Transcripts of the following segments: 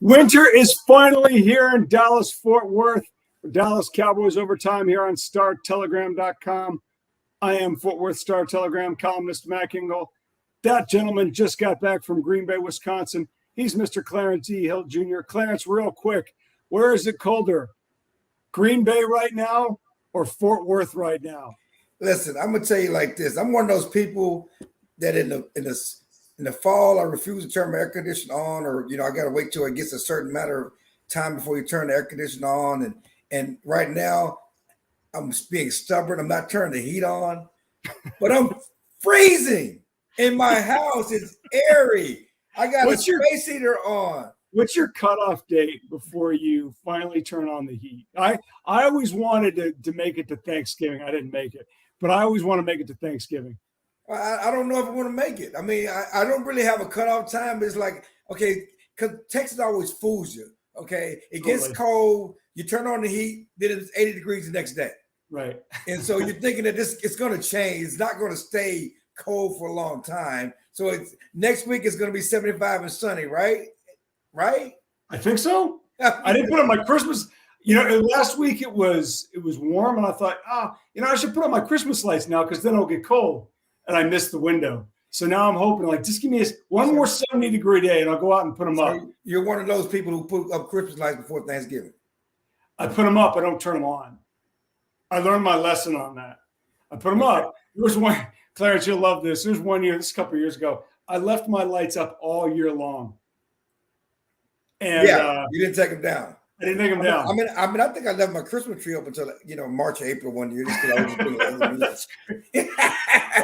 Winter is finally here in Dallas-Fort Worth. Dallas Cowboys Overtime here on StarTelegram.com. I am Fort Worth Star-Telegram columnist Mac Engel. That gentleman just got back from Green Bay, Wisconsin. He's Mr. Clarence E. Hill Jr. Clarence, real quick, where is it colder? Green Bay right now or Fort Worth right now? Listen, I'm gonna tell you like this. I'm one of those people that in the fall I refuse to turn my air conditioner on, or I gotta wait till it gets a certain matter of time before you turn the air conditioner on. And right now I'm being stubborn. I'm not turning the heat on, but I'm freezing in my house. It's airy. I got a space heater on. What's your cutoff date before you finally turn on the heat? I always wanted to make it to Thanksgiving. I didn't make it, but I always want to make it to Thanksgiving. I don't know if I want to make it. I mean, I don't really have a cutoff time, but it's like, okay, because Texas always fools you. Okay, it gets cold, you turn on the heat, then it's 80 degrees the next day. Right. And so you're thinking that it's going to change. It's not going to stay cold for a long time. So it's next week it's going to be 75 and sunny, right? Right? I think so. I didn't put on my Christmas. Last week it was warm, and I thought, I should put on my Christmas lights now because then it'll get cold. And I missed the window. So now I'm hoping, just give me one more 70-degree day, and I'll go out and put them up. You're one of those people who put up Christmas lights before Thanksgiving. I put them up. I don't turn them on. I learned my lesson on that. I put them up. There was one, Clarence, you'll love this. There's one year, this is a couple of years ago, I left my lights up all year long. And you didn't take them down. I didn't take them down. I think I left my Christmas tree up until March or April one year. Just I was doing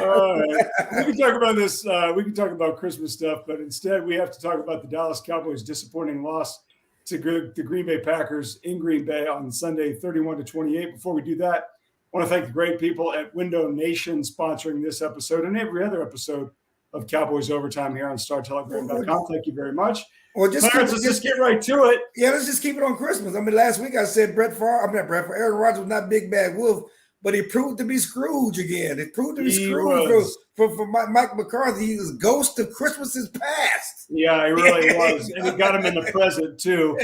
all right. We can talk about this. We can talk about Christmas stuff, but instead we have to talk about the Dallas Cowboys' disappointing loss to the Green Bay Packers in Green Bay on Sunday, 31-28. Before we do that, I want to thank the great people at Window Nation sponsoring this episode and every other episode of Cowboys Overtime here on StarTelegram.com. Thank you very much. Well, let's just get right to it. Yeah, let's just keep it on Christmas. I mean, last week I said Aaron Rodgers was not Big Bad Wolf, but he proved to be Scrooge again. It proved to be Scrooge for Mike McCarthy. He was ghost of Christmases past. Yeah, he really was. And he got him in the present, too.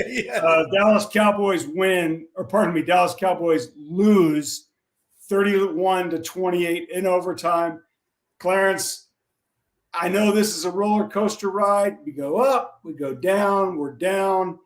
Dallas Cowboys Dallas Cowboys lose 31-28 in overtime. Clarence, I know this is a roller coaster ride. We go up, we go down, we're down.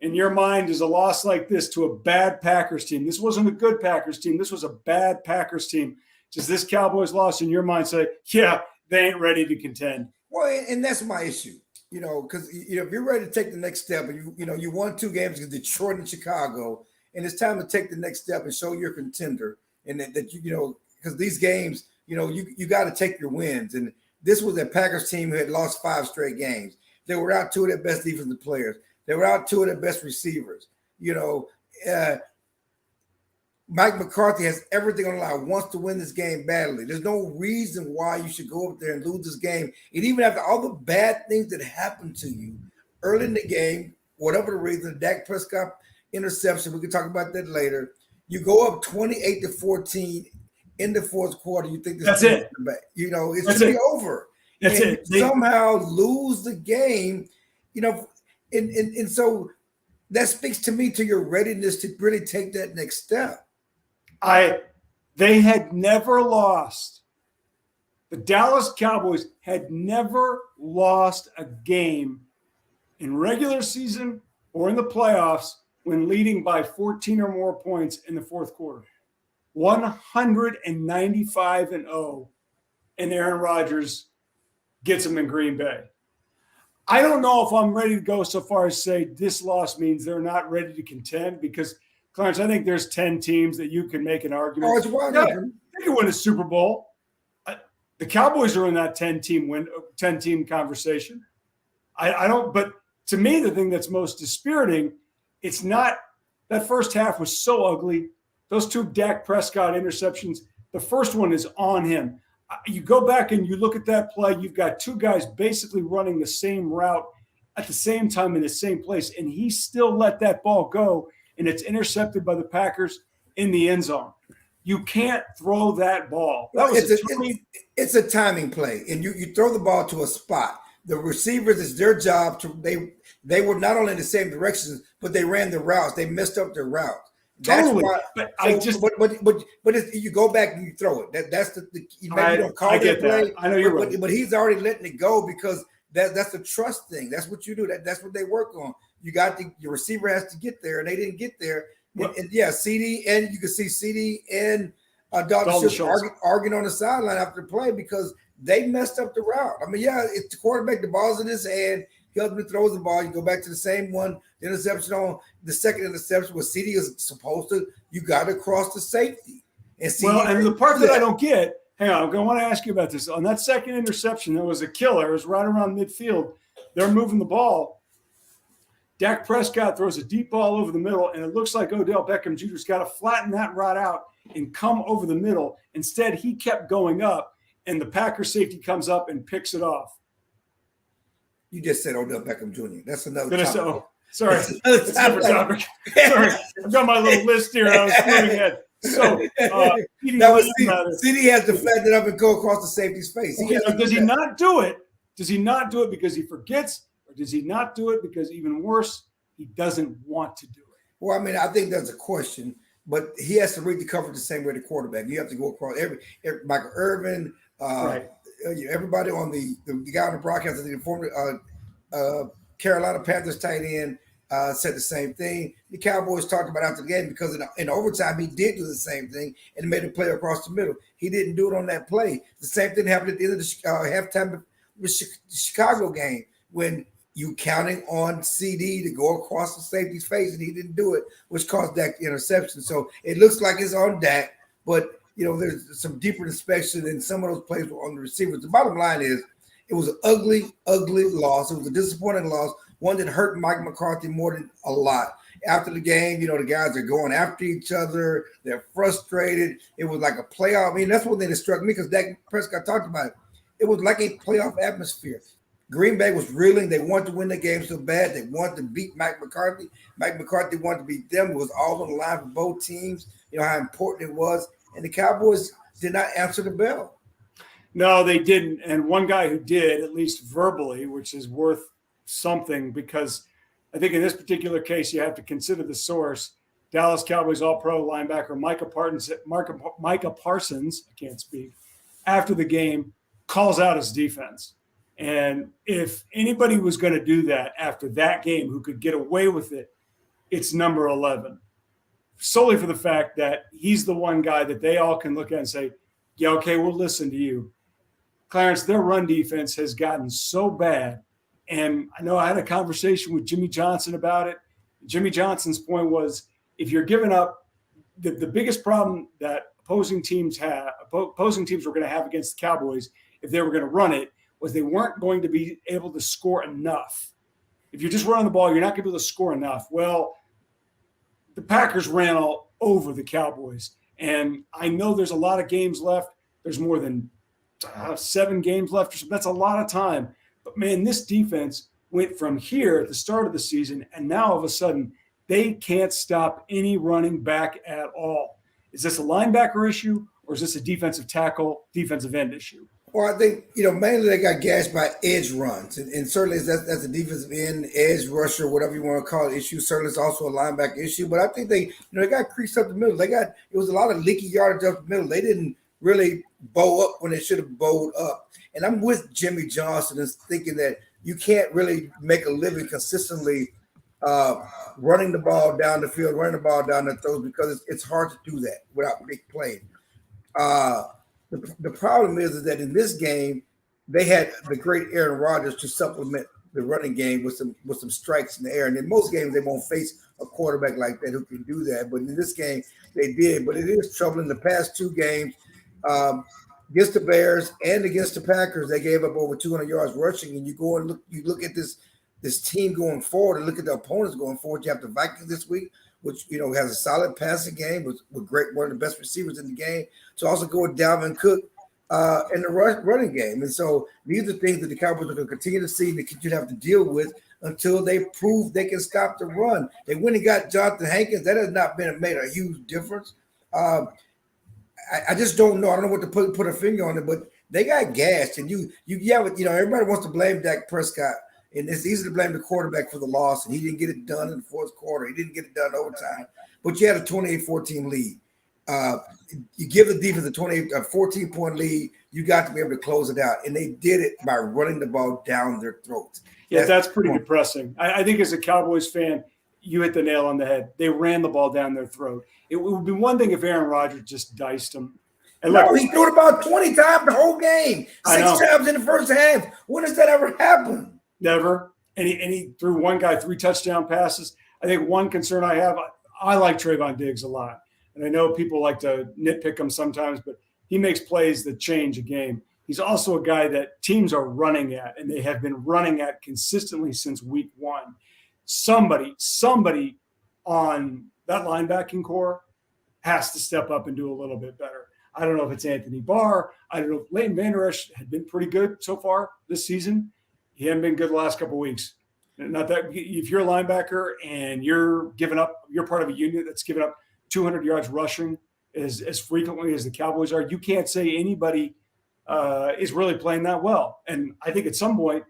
In your mind, is a loss like this to a bad Packers team? This wasn't a good Packers team. This was a bad Packers team. Does this Cowboys loss in your mind say, yeah, they ain't ready to contend? Well, and that's my issue, because if you're ready to take the next step, and you won 2 games against Detroit and Chicago, and it's time to take the next step and show you're a contender, and that because these games, you got to take your wins. And this was a Packers team who had lost 5 straight games. They were out 2 of their best defensive players. They were out 2 of their best receivers. Mike McCarthy has everything on the line, wants to win this game badly. There's no reason why you should go up there and lose this game. And even after all the bad things that happened to you early in the game, whatever the reason, the Dak Prescott interception, we can talk about that later. You go up 28-14 in the fourth quarter. You think this is back. It should be over. That's and it. Somehow lose the game, and so that speaks to me to your readiness to really take that next step. They had never lost. The Dallas Cowboys had never lost a game in regular season or in the playoffs when leading by 14 or more points in the fourth quarter. 195-0, and Aaron Rodgers gets them in Green Bay. I don't know if I'm ready to go so far as say this loss means they're not ready to contend, because, Clarence, I think there's 10 teams that you can make an argument. Oh, it's wide open. They can win a Super Bowl. The Cowboys are in that 10-team conversation. I don't, but to me, the thing that's most dispiriting, it's not that first half was so ugly. Those 2 Dak Prescott interceptions, the first one is on him. You go back and you look at that play, you've got 2 guys basically running the same route at the same time in the same place, and he still let that ball go, and it's intercepted by the Packers in the end zone. You can't throw that ball. That was it's a timing play, and you throw the ball to a spot. the receivers, it's their job to they were not only in the same directions, but they ran the routes. They messed up their routes. That's Totally. why. But So, I just but you go back and you throw it. That's the maybe you don't call I it get a play. that. I know you're right. But he's already letting it go because that's a trust thing. That's what you do. That's what they work on. You got your receiver has to get there, and they didn't get there. Well, and yeah, CD and you can see CD and Dalton Schultz arguing on the sideline after the play because they messed up the route. I mean, yeah, it's the quarterback. The ball's in his hand. He ultimately throws the ball. You go back to the same one. The interception on the second interception where CD is supposed to. You got to cross the safety. And and the part that I don't get. Hang on, I want to ask you about this. On that second interception, there was a killer. It was right around midfield. They're moving the ball. Dak Prescott throws a deep ball over the middle, and it looks like Odell Beckham Jr.'s got to flatten that route out and come over the middle. Instead, he kept going up, and the Packers safety comes up and picks it off. You just said Odell Beckham Jr. That's another topic. Sorry. That's a different topic. Sorry. I've got my little list here. I was moving ahead. So, CD has to flatten it up and go across the safety's face. Okay, does he not do it? Does he not do it because he forgets? Or does he not do it because, even worse, he doesn't want to do it? Well, I mean, I think that's a question, but he has to read the coverage the same way the quarterback. You have to go across every Michael Irvin, right. Everybody on the guy on the broadcast, the former Carolina Panthers tight end said the same thing. The Cowboys talked about after the game because in overtime he did do the same thing and made a play across the middle. He didn't do it on that play. The same thing happened at the end of the halftime with the Chicago game when you counting on CD to go across the safety's face and he didn't do it, which caused Dak interception. So it looks like it's on Dak, but there's some deeper inspection and some of those plays were on the receivers. The bottom line is it was an ugly, ugly loss. It was a disappointing loss, one that hurt Mike McCarthy more than a lot. After the game, the guys are going after each other. They're frustrated. It was like a playoff. I mean, that's one thing that struck me because Dak Prescott talked about it. It was like a playoff atmosphere. Green Bay was reeling. They wanted to win the game so bad. They wanted to beat Mike McCarthy. Mike McCarthy wanted to beat them. It was all on the line for both teams. How important it was. And the Cowboys did not answer the bell. No, they didn't. And one guy who did, at least verbally, which is worth something because I think in this particular case, you have to consider the source. Dallas Cowboys All-Pro linebacker Micah Parsons, I can't speak, after the game calls out his defense. And if anybody was going to do that after that game who could get away with it, it's number 11. Solely for the fact that he's the one guy that they all can look at and say, yeah, okay, we'll listen to you. Clarence, their run defense has gotten so bad. And I know I had a conversation with Jimmy Johnson about it. Jimmy Johnson's point was if you're giving up the biggest problem that opposing teams were going to have against the Cowboys if they were going to run it was they weren't going to be able to score enough. If you're just running the ball, you're not going to be able to score enough. Well, the Packers ran all over the Cowboys. And I know there's a lot of games left. There's more than 7 games left. That's a lot of time. But, man, this defense went from here at the start of the season, and now all of a sudden they can't stop any running back at all. Is this a linebacker issue, or is this a defensive tackle, defensive end issue? Well, I think, mainly they got gashed by edge runs. And certainly that's a defensive end, edge rusher, whatever you want to call it, issue. Certainly it's also a linebacker issue. But I think they got creased up the middle. It was a lot of leaky yardage up the middle. They didn't really bow up when they should have bowed up. And I'm with Jimmy Johnson in thinking that you can't really make a living consistently running the ball down the field, running the ball down the throws because it's hard to do that without big play. The problem is that in this game, they had the great Aaron Rodgers to supplement the running game with some strikes in the air. And in most games, they won't face a quarterback like that who can do that. But in this game, they did. But it is trouble in the past 2 games. Against the Bears and against the Packers, they gave up over 200 yards rushing. And you look at this team going forward and look at the opponents going forward. You have the Vikings this week, which has a solid passing game with one of the best receivers in the game. So also go with Dalvin Cook in the running game. And so these are things that the Cowboys are going to continue to see and they continue to have to deal with until they prove they can stop the run. They went and got Jonathan Hankins. That has not made a huge difference. I just don't know. I don't know what to put a finger on it, but they got gashed. And everybody wants to blame Dak Prescott, and it's easy to blame the quarterback for the loss. And he didn't get it done in the fourth quarter. He didn't get it done in overtime. But you had a 28-14 lead. You give the defense a 14-point lead. You got to be able to close it out, and they did it by running the ball down their throats. Yeah, that's pretty depressing. I think as a Cowboys fan, you hit the nail on the head. They ran the ball down their throat. It would be one thing if Aaron Rodgers just diced them. And he threw it about 20 times the whole game, 6 times in the first half. When does that ever happen? Never. And he threw one guy 3 touchdown passes. I think one concern I have, I like Trayvon Diggs a lot. And I know people like to nitpick him sometimes, but he makes plays that change a game. He's also a guy that teams are running at, and they have been running at consistently since week 1. Somebody on that linebacking core has to step up and do a little bit better. I don't know if it's Anthony Barr. I don't know if Leighton Vander Esch had been pretty good so far this season. He hadn't been good the last couple of weeks. Not that if you're a linebacker and you're part of a unit that's given up 200 yards rushing as frequently as the Cowboys are, you can't say anybody is really playing that well. And I think at some point,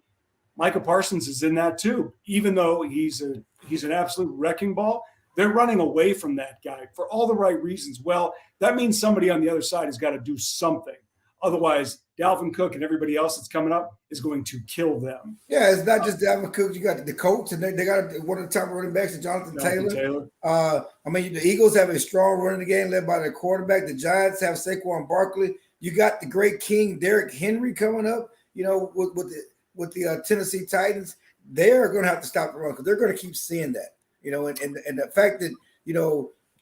Micah Parsons is in that too. Even though he's an absolute wrecking ball, they're running away from that guy for all the right reasons. Well, that means somebody on the other side has got to do something. Otherwise, Dalvin Cook and everybody else that's coming up is going to kill them. Yeah, it's not just Dalvin Cook. You got the Colts, and they got one of the top running backs, Jonathan Taylor. The Eagles have a strong running game led by their quarterback. The Giants have Saquon Barkley. You got the great King Derrick Henry coming up. With the Tennessee Titans, they're going to have to stop the run because they're going to keep seeing that. And the fact that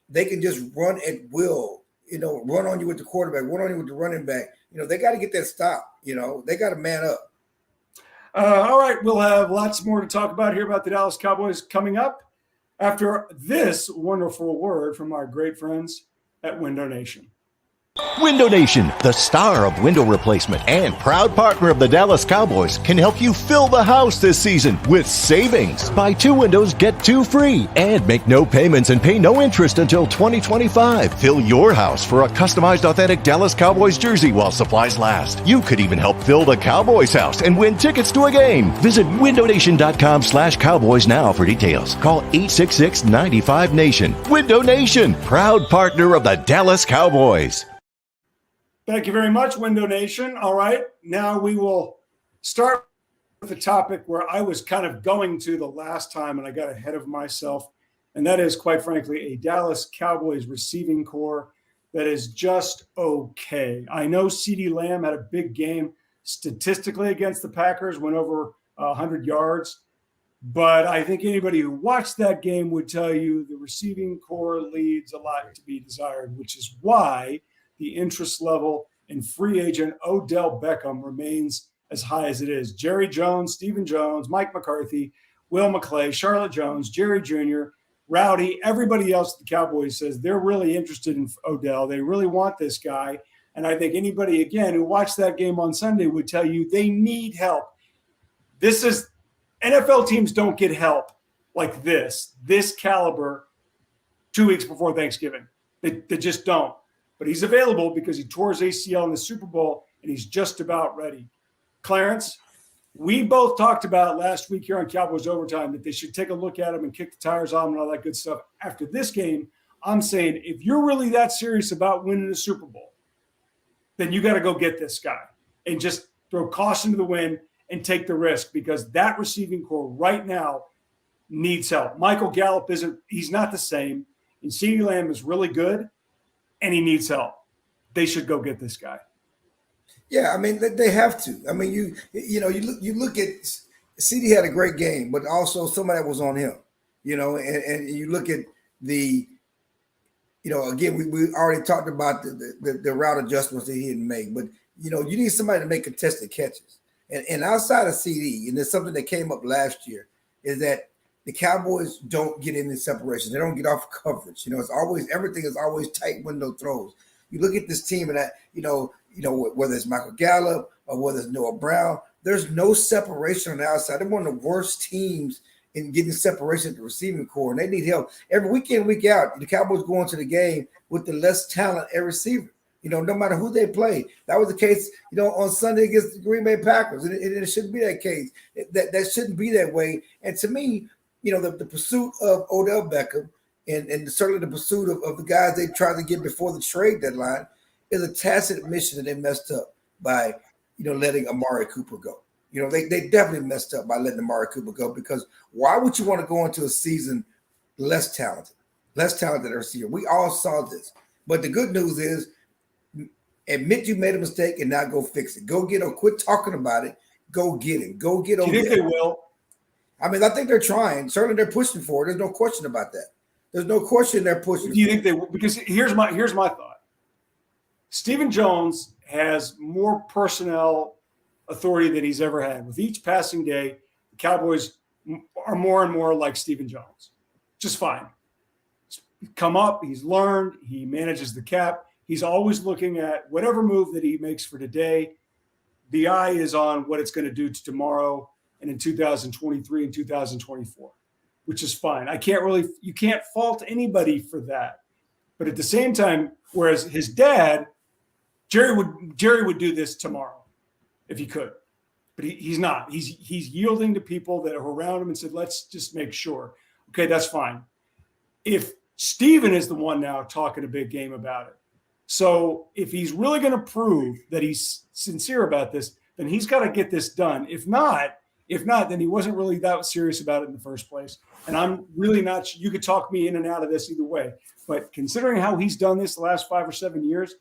they can just run at will. Run on you with the quarterback, run on you with the running back. They got to get that stop. They got to man up. All right, we'll have lots more to talk about here about the Dallas Cowboys coming up after this wonderful word from our great friends at Window Nation. Window Nation, the star of window replacement and proud partner of the Dallas Cowboys, can help you fill the house this season with savings. Buy 2 windows, get 2 free, and make no payments and pay no interest until 2025. Fill your house for a customized authentic Dallas Cowboys jersey while supplies last. You could even help fill the Cowboys house and win tickets to a game. Visit windownation.com/Cowboys now for details. Call 866-95-NATION. Window Nation, proud partner of the Dallas Cowboys. Thank you very much, Window Nation. All right, now we will start with a topic where I was kind of going to the last time and I got ahead of myself, and that is, quite frankly, a Dallas Cowboys receiving core that is just okay. I know CeeDee Lamb had a big game statistically against the Packers, went over 100 yards, but I think anybody who watched that game would tell you the receiving core leaves a lot to be desired, which is why the interest level in free agent Odell Beckham remains as high as it is. Jerry Jones, Stephen Jones, Mike McCarthy, Will McClay, Charlotte Jones, Jerry Jr., Rowdy, everybody else at the Cowboys says they're really interested in Odell. They really want this guy. And I think anybody, again, who watched that game on Sunday would tell you they need help. NFL teams don't get help like this caliber 2 weeks before Thanksgiving. They just don't. But he's available because he tore his ACL in the Super Bowl, and he's just about ready. Clarence, we both talked about last week here on Cowboys Overtime that they should take a look at him and kick the tires on him and all that good stuff. After this game, I'm saying if you're really that serious about winning the Super Bowl, then you got to go get this guy and just throw caution to the wind and take the risk, because that receiving core right now needs help. Michael Gallup he's not the same, and CeeDee Lamb is really good, and he needs help. They should go get this guy. Yeah, they have to. You look at CeeDee had a great game, but also some of that was on him. And you look at the, again, we already talked about the route adjustments that he didn't make, but you need somebody to make contested catches. And outside of CD, and there's something that came up last year, is that the Cowboys don't get any separation. They don't get off coverage. It's always, everything is always tight window throws. You look at this team and that, whether it's Michael Gallup or whether it's Noah Brown, there's no separation on the outside. They're one of the worst teams in getting separation at the receiving core, and they need help. Every week in, week out, the Cowboys go into the game with the less talent at receiver. no matter who they play. That was the case, on Sunday against the Green Bay Packers. And it shouldn't be that case. That shouldn't be that way. And to me, the pursuit of Odell Beckham and certainly the pursuit of the guys they tried to get before the trade deadline is a tacit admission that they messed up by, letting Amari Cooper go. They definitely messed up by letting Amari Cooper go, because why would you want to go into a season less talented receiver? We all saw this. But the good news is, admit you made a mistake and now go fix it. Go get him. Quit talking about it. Go get him. Go get him. Do you think they will? I mean, I think they're trying. Certainly they're pushing for it. There's no question about that. There's no question they're pushing. Do you think they will? Because here's my thought. Stephen Jones has more personnel authority than he's ever had. With each passing day, the Cowboys are more and more like Stephen Jones. Just fine. He's come up, he's learned, he manages the cap. He's always looking at whatever move that he makes for today. The eye is on what it's going to do to tomorrow and in 2023 and 2024, which is fine. You can't fault anybody for that. But at the same time, whereas his dad, Jerry would do this tomorrow if he could, but he's not. He's yielding to people that are around him and said, let's just make sure. Okay, that's fine. If Steven is the one now talking a big game about it, so if he's really going to prove that he's sincere about this, then he's got to get this done. If not, then he wasn't really that serious about it in the first place. And I'm really not. You could talk me in and out of this either way. But considering how he's done this the last 5 or 7 years,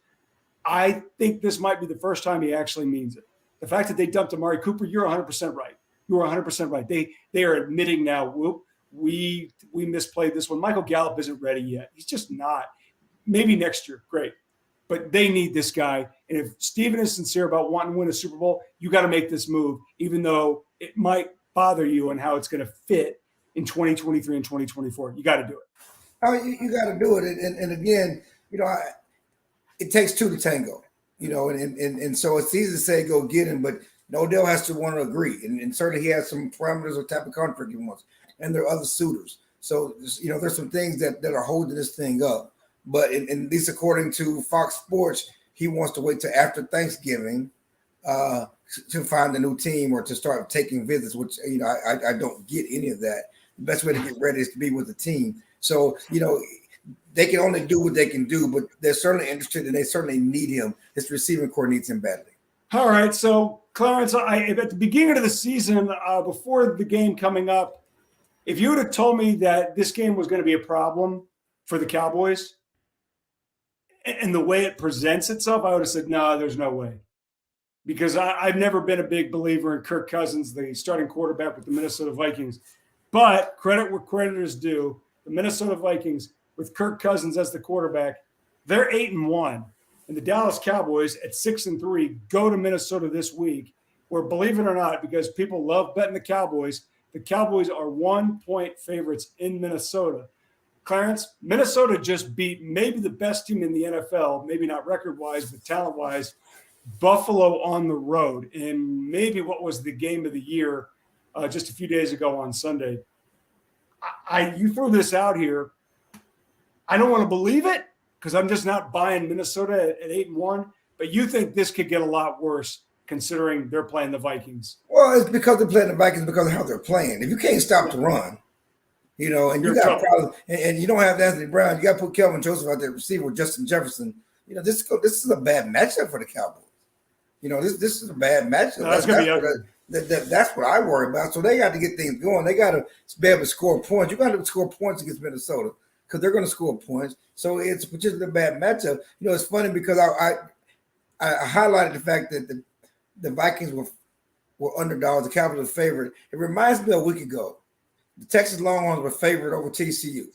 I think this might be the first time he actually means it. The fact that they dumped Amari Cooper, you're 100% right. You are 100% right. They are admitting now, whoop, we misplayed this one. Michael Gallup isn't ready yet. He's just not. Maybe next year, great. But they need this guy. And if Steven is sincere about wanting to win a Super Bowl, you got to make this move, even though it might bother you and how it's going to fit in 2023 and 2024. You got to do it. I mean, you got to do it. And again, it takes two to tango, and so it's easy to say go get him, but Odell has to want to agree. And certainly he has some parameters or type of contract he wants. And there are other suitors. So, there's some things that are holding this thing up. But at least according to Fox Sports, he wants to wait till after Thanksgiving to find a new team or to start taking visits, which, I don't get any of that. The best way to get ready is to be with the team. So, they can only do what they can do, but they're certainly interested and they certainly need him. His receiving core needs him badly. All right. So, Clarence, at the beginning of the season, before the game coming up, if you would have told me that this game was going to be a problem for the Cowboys and the way it presents itself, I would have said, no, there's no way. Because I've never been a big believer in Kirk Cousins, the starting quarterback with the Minnesota Vikings. But credit where credit is due, the Minnesota Vikings, with Kirk Cousins as the quarterback, they're 8-1. And the Dallas Cowboys at 6-3 go to Minnesota this week, where, believe it or not, because people love betting the Cowboys are 1-point favorites in Minnesota. Clarence, Minnesota just beat maybe the best team in the NFL, maybe not record-wise, but talent-wise, Buffalo on the road in maybe what was the game of the year just a few days ago on Sunday. You threw this out here. I don't want to believe it because I'm just not buying Minnesota at 8-1, but you think this could get a lot worse considering they're playing the Vikings. Well, it's because they're playing the Vikings because of how they're playing. If you can't stop the run, and you got problems, and you don't have Anthony Brown, you got to put Kelvin Joseph out there receiver with Justin Jefferson. This is a bad matchup for the Cowboys. This is a bad matchup. No, that's what I worry about. So they got to get things going. They got to be able to score points. You got to score points against Minnesota because they're going to score points. So it's particularly a bad matchup. It's funny because I highlighted the fact that the Vikings were underdogs, the Cowboys were favorite. It reminds me of a week ago. The Texas Longhorns were favored over TCU.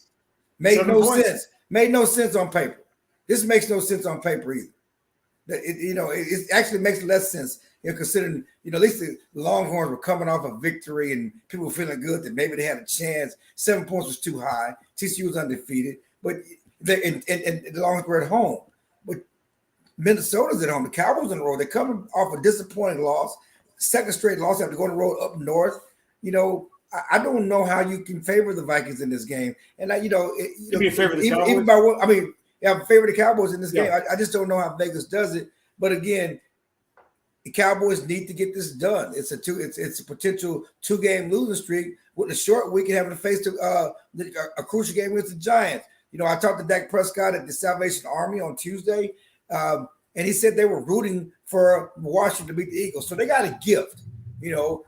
Made no sense. Made no sense on paper. This makes no sense on paper either. It actually makes less sense, considering, at least the Longhorns were coming off a victory and people were feeling good that maybe they had a chance. 7 points was too high. TCU was undefeated, but and the Longhorns were at home. But Minnesota's at home. The Cowboys on the road. They're coming off a disappointing loss, second straight loss. They have to go on the road up north. I don't know how you can favor the Vikings in this game. And you favor the Cowboys? even by what Yeah, I'm favoring the Cowboys in this game. Yeah. I just don't know how Vegas does it. But again, the Cowboys need to get this done. It's a potential 2-game losing streak with a short week and having to face a crucial game against the Giants. You know, I talked to Dak Prescott at the Salvation Army on Tuesday, and he said they were rooting for Washington to beat the Eagles. So they got a gift. You know,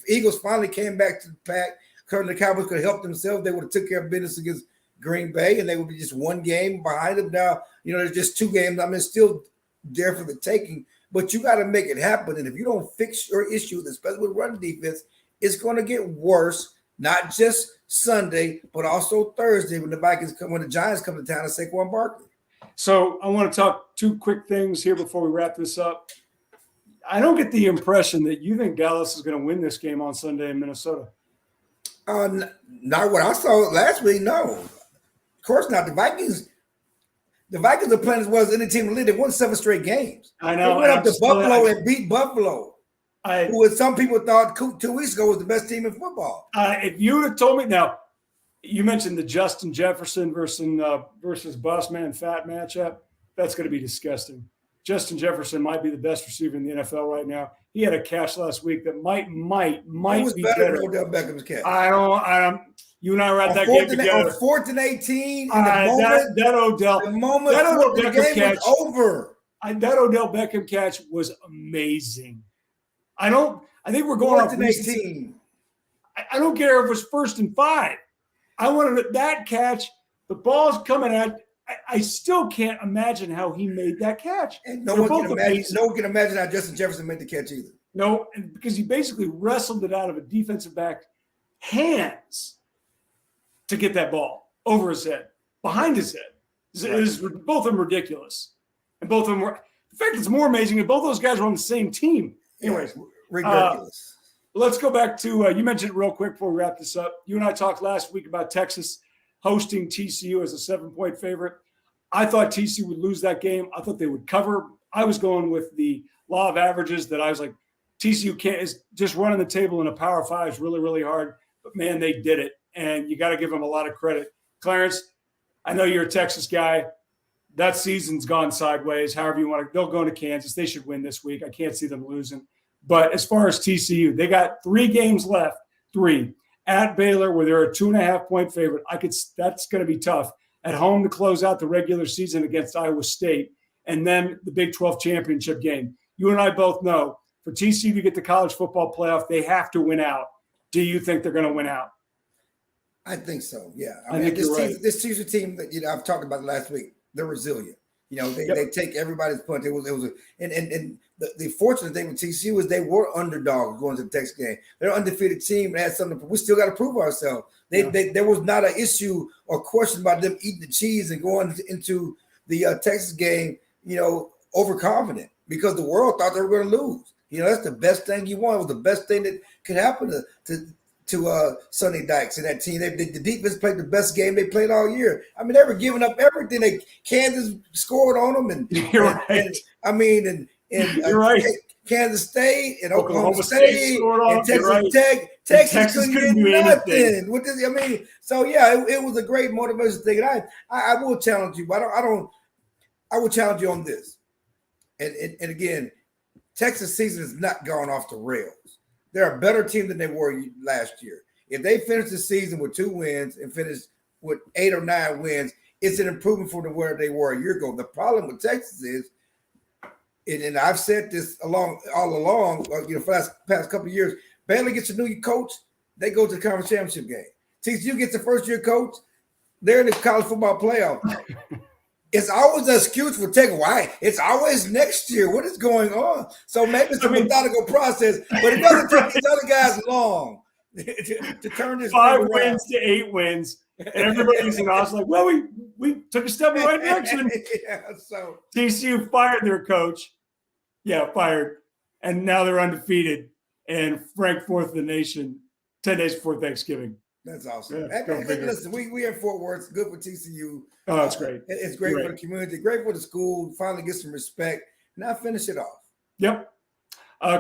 Eagles finally came back to the pack. Currently, the Cowboys could have helped themselves. They would have took care of business against Green Bay, and they would be just 1 game behind them. Now, you know, there's just 2 games. I mean, it's still there for the taking, but you got to make it happen. And if you don't fix your issue, especially with run defense, it's going to get worse, not just Sunday, but also Thursday when the Giants come to town and Saquon Barkley. So I want to talk 2 quick things here before we wrap this up. I don't get the impression that you think Dallas is going to win this game on Sunday in Minnesota. Not what I saw last week. No, of course not. The Vikings are playing as well as any team in the league. They won 7 straight games. I know. They went up to Buffalo and beat Buffalo, who some people thought 2 weeks ago was the best team in football. If you would have told me now, you mentioned the Justin Jefferson versus Boss Man Fat matchup. That's going to be disgusting. Justin Jefferson might be the best receiver in the NFL right now. He had a catch last week that might be better than Odell Beckham's catch. I don't. You and I were at that game together. On 4th and 18, that Odell Beckham catch was over. That Odell Beckham catch was amazing. I think we're going 4th and 18. I don't care if it was 1st and 5. I wanted that catch. The ball's coming at. I still can't imagine how he made that catch. And no one can imagine how Justin Jefferson made the catch either. No, because he basically wrestled it out of a defensive back's hands to get that ball over his head, behind his head. It was both of them ridiculous. And both of them were – in fact, it's more amazing that both those guys were on the same team. Anyways. Ridiculous. Let's go back to you mentioned it real quick before we wrap this up. You and I talked last week about Texas hosting TCU as a 7-point favorite. I thought TCU would lose that game. I thought they would cover. I was going with the law of averages that I was like, TCU is just running the table in a Power 5 is really, really hard. But, man, they did it, and you got to give them a lot of credit. Clarence, I know you're a Texas guy. That season's gone sideways, however you want to. They'll go to Kansas. They should win this week. I can't see them losing. But as far as TCU, they got 3 games left, 3. At Baylor, where they're a 2.5-point favorite. That's going to be tough. At home to close out the regular season against Iowa State, and then the Big 12 championship game. You and I both know for TCU to get the college football playoff, they have to win out. Do you think they're going to win out? I think so. Yeah, I mean, this TCU team that I've talked about last week, they're resilient. You know, they take everybody's punch. The fortunate thing with TCU is they were underdogs going to the Texas game. They're an undefeated team and had something. We still got to prove ourselves. There was not an issue or question about them eating the cheese and going into the Texas game, you know, overconfident because the world thought they were going to lose. You know, that's the best thing you want. It was the best thing that could happen to Sonny Dykes and that team. The defense played the best game they played all year. I mean, they were giving up everything. Kansas scored on them, and you're right. You're right. Kansas State and Oklahoma State and Texas Tech. Texas couldn't do nothing. So yeah, it was a great motivation thing. And I will challenge you, but I will challenge you on this. And again, Texas season has not gone off the rails. They're a better team than they were last year. If they finish the season with 2 wins and finish with 8 or 9 wins, it's an improvement from where they were a year ago. The problem with Texas is, and I've said this all along, for the past couple of years, Baylor gets a new coach, they go to the conference championship game. TCU gets the first-year coach, they're in the college football playoff. It's always an excuse for taking. Why? It's always next year. What is going on? So maybe it's a methodical process, but it doesn't take these other guys long to turn this 5 wins to 8 wins. And everybody's in Austin like, well, we took a step in the right direction. So TCU fired their coach. Yeah, fired. And now they're undefeated and ranked 4th in the nation 10 days before Thanksgiving. That's awesome. Yeah, listen, we in Fort Worth. It's good for TCU. Oh, that's great. It's great for the community. Great for the school. Finally get some respect. Now finish it off. Yep.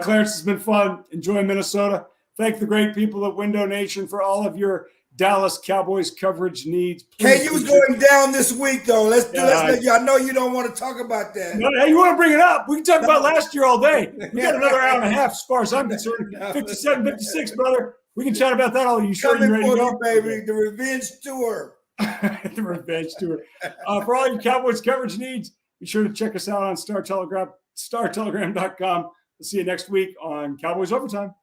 Clarence, it's been fun. Enjoy Minnesota. Thank the great people at Window Nation for all of your Dallas Cowboys coverage needs. KU's going down this week, though. Let's I know you don't want to talk about that. No, you want to bring it up? We can talk about last year all day. We got another hour and a half, as far as I'm concerned. 57, 56, brother. We can chat about that all. You sure you're ready to go, baby? The revenge tour. The revenge tour. For all your Cowboys coverage needs, be sure to check us out on Star Telegram, StarTelegram.com. We'll see you next week on Cowboys Overtime.